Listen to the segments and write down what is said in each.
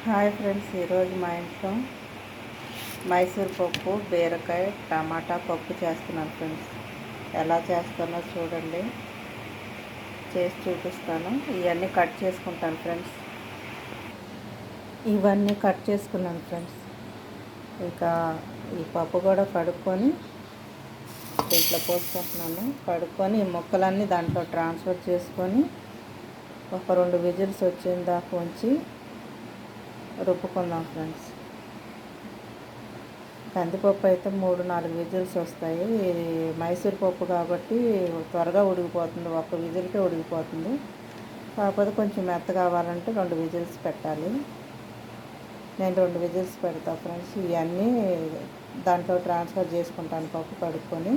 Hi friends, ఈరోజు మా ఇంట్లో మైసూర్ పప్పు, బీరకాయ, టమాటా పప్పు చేస్తున్నాను ఫ్రెండ్స్. ఎలా చేస్తానో చూడండి, చేసి చూపిస్తాను. ఇవన్నీ కట్ చేసుకుంటాను ఫ్రెండ్స్. ఇవన్నీ కట్ చేసుకున్నాను ఫ్రెండ్స్. ఇక ఈ పప్పు కూడా కడుక్కొని దీంట్లో పోసుకుంటున్నాను. కడుక్కొని ఈ ముక్కలన్నీ దాంట్లో ట్రాన్స్ఫర్ చేసుకొని ఒక 2 విజిల్స్ వచ్చేదాకా ఉంచి రుబ్బుకుందాం ఫ్రెండ్స్. కందిపప్పు అయితే 3-4 విజిల్స్ వస్తాయి. ఇది మైసూర్ పప్పు కాబట్టి త్వరగా ఉడికిపోతుంది, 1 విజిల్కే ఉడికిపోతుంది. కాకపోతే కొంచెం మెత్త కావాలంటే 2 విజిల్స్ పెట్టాలి. నేను 2 విజిల్స్ పెడతాను ఫ్రెండ్స్. ఇవన్నీ దాంట్లో ట్రాన్స్ఫర్ చేసుకుంటాను. పప్పు కడుక్కొని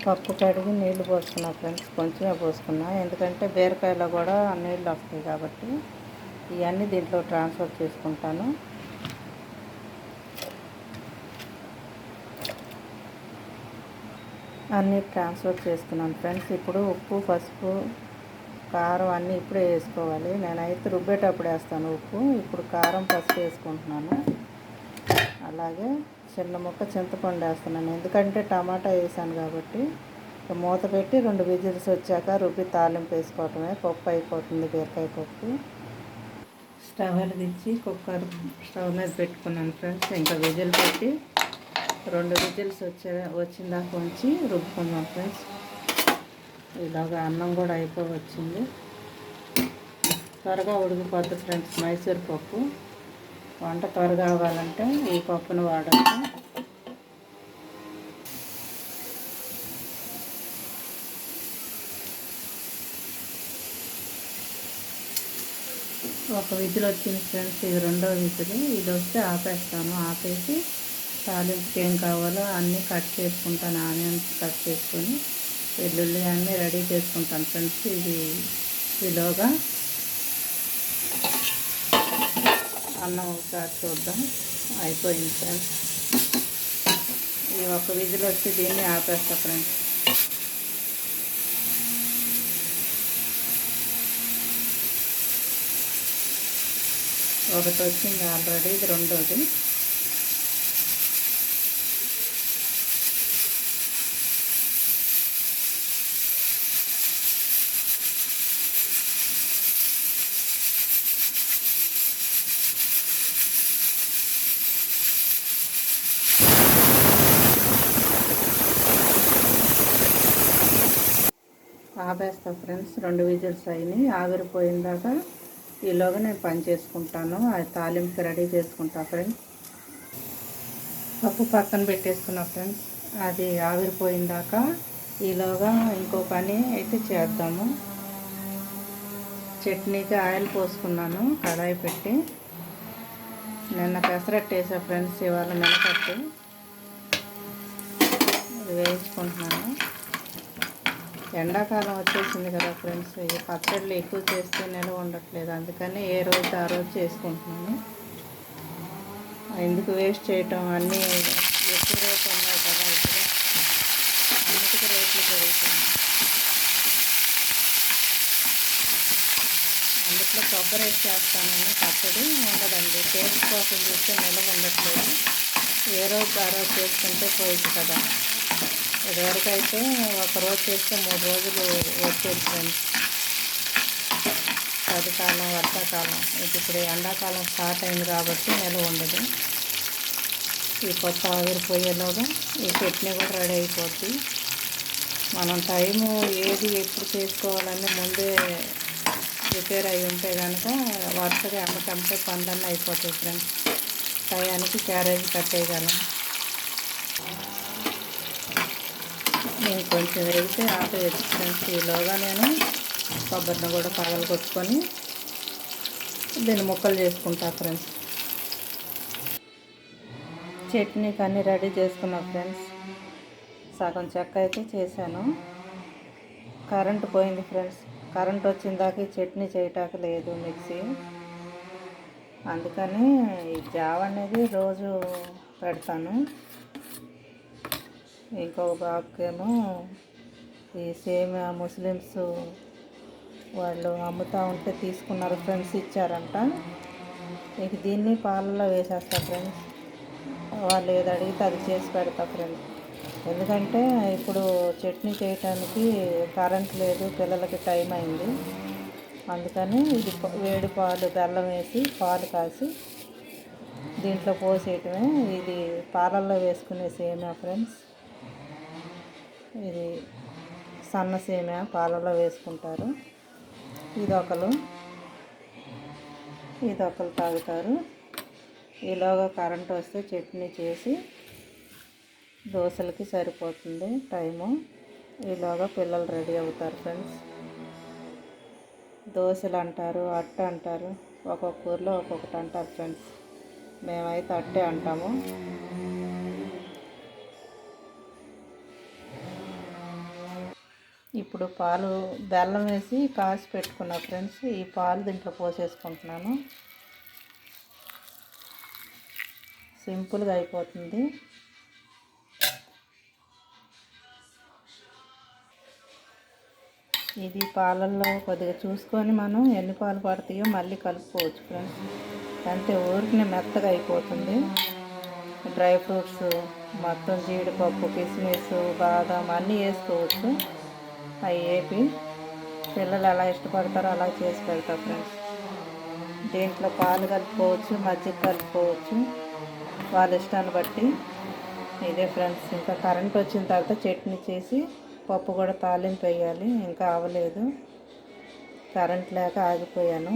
పప్పు కడిగి నీళ్లు పోసుకున్నా ఫ్రెండ్స్. కొంచెమే పోసుకున్నా, ఎందుకంటే బీరకాయలో కూడా నీళ్ళు వస్తాయి కాబట్టి. ఇవన్నీ దీంట్లో ట్రాన్స్ఫర్ చేసుకుంటాను. అన్నీ ట్రాన్స్ఫర్ చేసుకున్నాను ఫ్రెండ్స్. ఇప్పుడు ఉప్పు, పసుపు, కారం అన్నీ ఇప్పుడే వేసుకోవాలి. నేనైతే రుబ్బేటప్పుడు వేస్తాను ఉప్పు. ఇప్పుడు కారం, పసుపు వేసుకుంటున్నాను. అలాగే చిన్న ముక్క చింతపండు వేస్తున్నాను, ఎందుకంటే టమాటా వేసాను కాబట్టి. మూత పెట్టి 2 విజిల్స్ వచ్చాక రుబ్బి తాలింపు వేసుకోవటమే. పప్పు అయిపోతుంది, బీరకాయ పప్పు. స్టవ్ వెలిగించి కుక్కర్ స్టవ్ మీద పెట్టుకున్నాను ఫ్రెండ్స్. ఇంకా విజిల్ పెట్టి 2 విజిల్స్ వచ్చిందాక ఉంచి రుబ్బుకుందాం ఫ్రెండ్స్. ఇలాగా అన్నం కూడా అయిపోవచ్చింది. త్వరగా ఉడికిపోతుంది ఫ్రెండ్స్ మైసూర్ పప్పు. వంట త్వరగా అవ్వాలంటే ఈ పప్పును వాడాలి. ఒక విజిల్ వచ్చింది ఫ్రెండ్స్, ఇది 2వ విజిల్. ఇది వస్తే ఆపేస్తాను. ఆపేసి తాలింపుకి ఏం కావాలో అన్నీ కట్ చేసుకుంటాను. ఆనియన్స్ కట్ చేసుకొని వెల్లుల్లి అన్నీ రెడీ చేసుకుంటాను ఫ్రెండ్స్. ఇది ఈలోగా అన్నం ఒకసారి చూద్దాం. అయిపోయింది ఫ్రెండ్స్. ఈ 1 విజిల్ వచ్చి దీన్ని ఆపేస్తా ఫ్రెండ్స్. ఒకటి వచ్చింది ఆల్రెడీ, ఇది 2వది. ఆపేస్తా ఫ్రెండ్స్. 2 విజిల్స్ అయినాయి, ఆవిరిపోయిందాక ఈలోగా నేను పని చేసుకుంటాను. అది తాలింపు రెడీ చేసుకుంటా ఫ్రెండ్స్. పప్పు పక్కన పెట్టేసుకున్నా ఫ్రెండ్స్. అది ఆవిరిపోయిందాక ఈలోగా ఇంకో పని అయితే చేద్దాము. చట్నీకి ఆయిల్ పోసుకున్నాను కడాయి పెట్టి. నిన్న పెసరట్టు వేసా ఫ్రెండ్స్, ఇవాళ మినపట్టు. ఇది వేయించుకుంటున్నాను. ఎండాకాలం వచ్చేసింది కదా ఫ్రెండ్స్, ఈ పచ్చళ్ళు ఎక్కువ చేస్తే నిల్వ ఉండట్లేదు. అందుకని ఏ రోజు ఆ రోజు చేసుకుంటున్నాను. ఎందుకు వేస్ట్ చేయటం, అన్నీ ఎక్కువ రేట్లు ఉన్నాయి కదా ఇప్పుడు, అన్నిటికీ రేట్లు పెరుగుతాయి. అందుట్లో కొబ్బరి వేసి చేస్తానని పచ్చడి ఉండదండి. టేస్ట్ కోసం చూస్తే నిల్వ ఉండట్లేదు. ఏ రోజు ఆ రోజు చేసుకుంటే పోయింది కదా. ఇదివరకు అయితే 1 రోజు చేస్తే 3 రోజులు వచ్చేది ఫ్రెండ్స్. చలికాలం, వర్షాకాలం, ఇప్పుడు ఎండాకాలం స్టార్ట్ అయింది కాబట్టి నిల్వ ఉండదు. ఈ పప్పు ఆవిరిపోయేలోగా ఈ చట్నీ కూడా రెడీ అయిపోద్ది. మనం టైము ఏది ఎప్పుడు చేసుకోవాలని ముందే ప్రిపేర్ అయి ఉంటే కనుక వరుసగా ఎమ్మటెమ్మటే పనులన్నీ అయిపోతాయి ఫ్రెండ్స్. టయానికి క్యారేజ్ కట్టేయగలం. నేను కొంచెం వేగితే ఆపేయచ్చు ఫ్రెండ్స్. ఈలోగా నేను కొబ్బరిని కూడా పగలగొట్టుకొని దీన్ని ముక్కలు చేసుకుంటా ఫ్రెండ్స్. చట్నీకి అన్నీ రెడీ చేసుకున్నా ఫ్రెండ్స్. సగం చెక్క అయితే చేశాను. కరెంటు పోయింది ఫ్రెండ్స్. కరెంట్ వచ్చిందాక ఈ చట్నీ చేయటానికి లేదు మిక్సీ. అందుకని ఈ జావ అనేది రోజు పెడతాను. ఇంకొక బాబుకేమో ఈ సేమియా ముస్లిమ్స్ వాళ్ళు అమ్ముతూ ఉంటే తీసుకున్నారు ఫ్రెండ్స్, ఇచ్చారంట. ఇక దీన్ని పాలల్లో వేసేస్తా ఫ్రెండ్స్. వాళ్ళు ఏది అడిగితే అది చేసి పెడతా ఫ్రెండ్స్. ఎందుకంటే ఇప్పుడు చట్నీ చేయటానికి కరెంట్ లేదు, పిల్లలకి టైం అయింది. అందుకని ఇది వేడి పాలు, బెల్లం వేసి పాలు కాసి దీంట్లో పోసేయటమే. ఇది పాలల్లో వేసుకునే సేమియా ఫ్రెండ్స్. ఇది సన్న సేమియా పాలల్లో వేసుకుంటారు. ఇదొకరు తాగుతారు. ఈలోగా కరెంట్ వస్తే చట్నీ చేసి దోశలకి సరిపోతుంది టైము. ఈలోగా పిల్లలు రెడీ అవుతారు ఫ్రెండ్స్. దోశలు అంటారు, అట్ట అంటారు, ఒక్కొక్క ఊర్లో ఒక్కొక్కటి అంటారు ఫ్రెండ్స్. మేమైతే అట్టే అంటాము. ఇప్పుడు పాలు, బెల్లం వేసి కాసి పెట్టుకున్నా ఫ్రెండ్స్. ఈ పాలు దీంట్లో పోసేసుకుంటున్నాను. సింపుల్గా అయిపోతుంది. ఇది పాలల్లో కొద్దిగా చూసుకొని మనం ఎన్ని పాలు పడతాయో మళ్ళీ కలుపుకోవచ్చు ఫ్రెండ్స్. అంతే, ఊరికి మెత్తగా అయిపోతుంది. డ్రై ఫ్రూట్స్ మొత్తం జీడిపప్పు, కిస్మిస్, బాదం అన్నీ వేసుకోవచ్చు. అవి వేపి పిల్లలు ఎలా ఇష్టపడతారో అలా చేసి పెడతా ఫ్రెండ్స్. దీంట్లో పాలు కలుపుకోవచ్చు, మజ్జిగ కలుపుకోవచ్చు, వాళ్ళ ఇష్టాన్ని బట్టి. ఇదే ఫ్రెండ్స్. ఇంకా కరెంట్ వచ్చిన తర్వాత చట్నీ చేసి పప్పు కూడా తాలింపు వేయాలి. ఇంకా అవ్వలేదు, కరెంట్ లేక ఆగిపోయాను.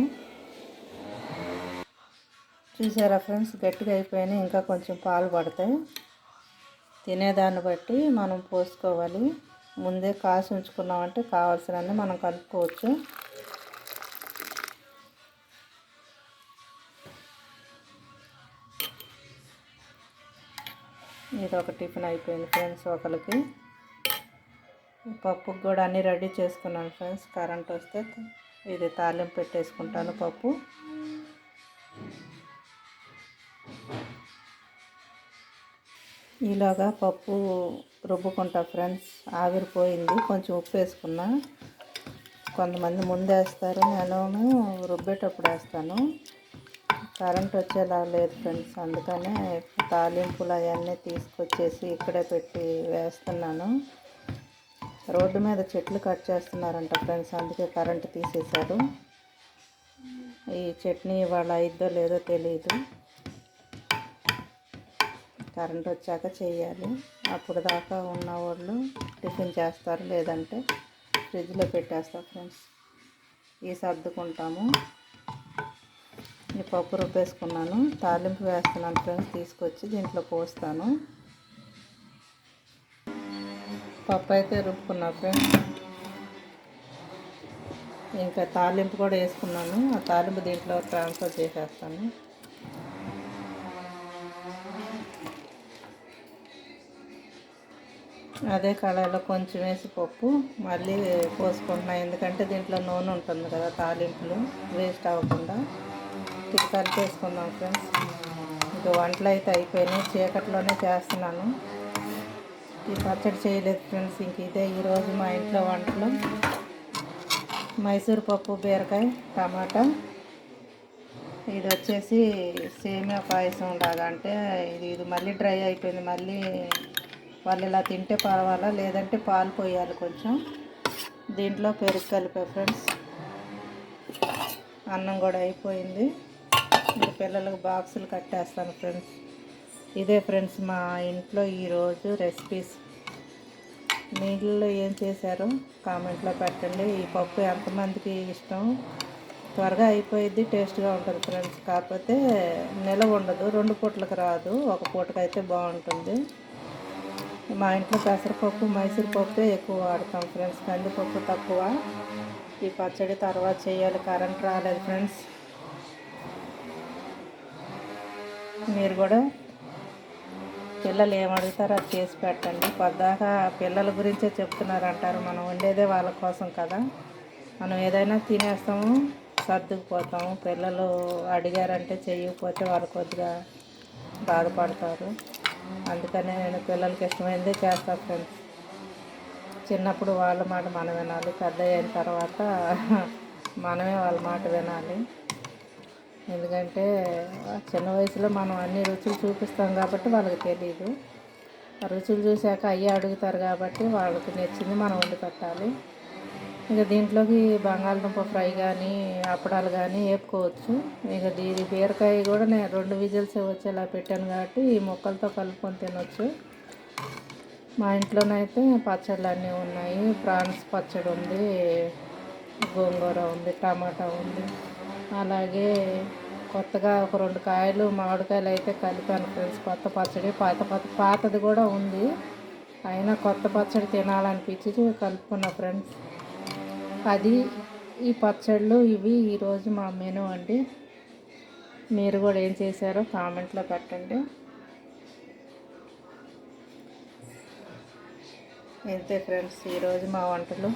చూసారా ఫ్రెండ్స్, గట్టిగా అయిపోయినాయి. ఇంకా కొంచెం పాలు పడతాయి. తినేదాన్ని బట్టి మనం పోసుకోవాలి. ముందే కాసి ఉంచుకున్నామంటే కావాల్సినన్ని మనం కలుపుకోవచ్చు. ఇది ఒక టిఫిన్ అయిపోయింది ఫ్రెండ్స్ ఒకరికి. పప్పుకు కూడా అన్నీ రెడీ చేసుకున్నాను ఫ్రెండ్స్. కరెంట్ వస్తే ఇది తాలింపు పెట్టేసుకుంటాను పప్పు. ఈలోగా పప్పు రుబ్బుకుంటా ఫ్రెండ్స్. ఆవిరిపోయింది, కొంచెం ఉప్పు వేసుకున్నా. కొంతమంది ముందు వేస్తారు, నేను రుబ్బేటప్పుడు వేస్తాను. కరెంట్ వచ్చేలా లేదు ఫ్రెండ్స్, అందుకనే తాలింపులు అవన్నీ తీసుకొచ్చేసి ఇక్కడే పెట్టి వేస్తున్నాను. రోడ్డు మీద చెట్లు కట్ చేస్తున్నారంట ఫ్రెండ్స్, అందుకే కరెంట్ తీసేశారు. ఈ చట్నీ ఇవాళ అయిద్దో లేదో తెలియదు. కరెంట్ వచ్చాక చేయాలి. అప్పుడు దాకా ఉన్న వాళ్ళు టిఫిన్ చేస్తారు, లేదంటే ఫ్రిడ్జ్లో పెట్టేస్తారు ఫ్రెండ్స్. ఈ సర్దుకుంటాము. ఈ పప్పు రుబ్బేసుకున్నాను, తాలింపు వేస్తున్నాను ఫ్రెండ్స్. తీసుకొచ్చి దీంట్లో పోస్తాను. పప్పు అయితే రుబ్బుకున్నా ఫ్రెండ్స్. ఇంకా తాలింపు కూడా వేసుకున్నాను. ఆ తాలింపు దీంట్లో ట్రాన్స్ఫర్ చేసేస్తాను. అదే కళాయిలో కొంచెం వేసి పప్పు మళ్ళీ పోసుకుంటున్నాను. ఎందుకంటే దీంట్లో నూనె ఉంటుంది కదా, తాలింపులు వేస్ట్ అవ్వకుండా. ఇది కలిపేసుకుందాం ఫ్రెండ్స్. ఇంకా వంటలు అయితే అయిపోయినాయి, చీకట్లోనే చేస్తున్నాను. ఈ పచ్చడి చేయలేదు ఫ్రెండ్స్. ఇంక ఇదే ఈరోజు మా ఇంట్లో వంటలు. మైసూర్ పప్పు, బీరకాయ, టమాటా. ఇది వచ్చేసి సేమియా పాయసం లాగా. అంటే ఇది మళ్ళీ డ్రై అయిపోయింది. మళ్ళీ వాళ్ళు ఇలా తింటే పర్వాలా, లేదంటే పాలు పోయాలి కొంచెం. దీంట్లో పెరుగు కలిపా ఫ్రెండ్స్. అన్నం కూడా అయిపోయింది. ఇంకా పిల్లలకు బాక్సులు కట్టేస్తాను ఫ్రెండ్స్. ఇదే ఫ్రెండ్స్ మా ఇంట్లో ఈరోజు రెసిపీస్. మీ ఇళ్ళలో ఏం చేశారో కామెంట్లో పెట్టండి. ఈ పప్పు ఎంతమందికి ఇష్టం. త్వరగా అయిపోయింది, టేస్ట్గా ఉంటుంది ఫ్రెండ్స్. కాకపోతే నిలవ ఉండదు, 2 పూటలకు రాదు, ఒక పూటకైతే బాగుంటుంది. మా ఇంట్లో పెసరపప్పు, మైసూర్ పప్పు ఎక్కువ వాడతాం ఫ్రెండ్స్, కందిపప్పు తక్కువ. ఈ పచ్చడి తర్వాత చేయాలి, కరెంట్ రాలేదు ఫ్రెండ్స్. మీరు కూడా పిల్లలు ఏమడుగుతారో అది చేసి పెట్టండి. పద్దాకా పిల్లల గురించే చెప్తున్నారంటారు. మనం వండేదే వాళ్ళ కోసం కదా. మనం ఏదైనా తినేస్తాము, సర్దుకుపోతాము. పిల్లలు అడిగారంటే చేయకపోతే వాళ్ళు కొద్దిగా బాధపడతారు. అందుకనే నేను పిల్లలకి ఇష్టమైనదే చేస్తాను ఫ్రెండ్స్. చిన్నప్పుడు వాళ్ళ మాట మనం వినాలి, పెద్ద అయిన తర్వాత మనమే వాళ్ళ మాట వినాలి. ఎందుకంటే చిన్న వయసులో మనం అన్ని రుచులు చూపిస్తాం కాబట్టి వాళ్ళకి తెలియదు. రుచులు చూశాక అయ్యే అడుగుతారు కాబట్టి వాళ్ళకి నచ్చింది మనం వండి పెట్టాలి. ఇక దీంట్లోకి బంగాళదుంప ఫ్రై కానీ అప్పడాలు కానీ వేపుకోవచ్చు. ఇక ఇది బీరకాయ కూడా నేను 2 విజిల్స్ వచ్చేలా పెట్టాను కాబట్టి ఈ ముక్కలతో కలుపుకొని తినొచ్చు. మా ఇంట్లోనైతే పచ్చళ్ళు అన్నీ ఉన్నాయి. ప్రాన్స్ పచ్చడి ఉంది, గోంగూర ఉంది, టమాటా ఉంది. అలాగే కొత్తగా ఒక 2 కాయలు మామిడికాయలు అయితే కలిపాను ఫ్రెండ్స్. కొత్త పచ్చడి పాతది కూడా ఉంది. అయినా కొత్త పచ్చడి తినాలనిపించి కలుపుకున్న ఫ్రెండ్స్. అది ఈ పచ్చళ్ళు ఇవి ఈరోజు మా మెనూ అండి. మీరు కూడా ఏం చేశారో కామెంట్లో పెట్టండి. ఇంతే ఫ్రెండ్స్ ఈరోజు మా వంటలు.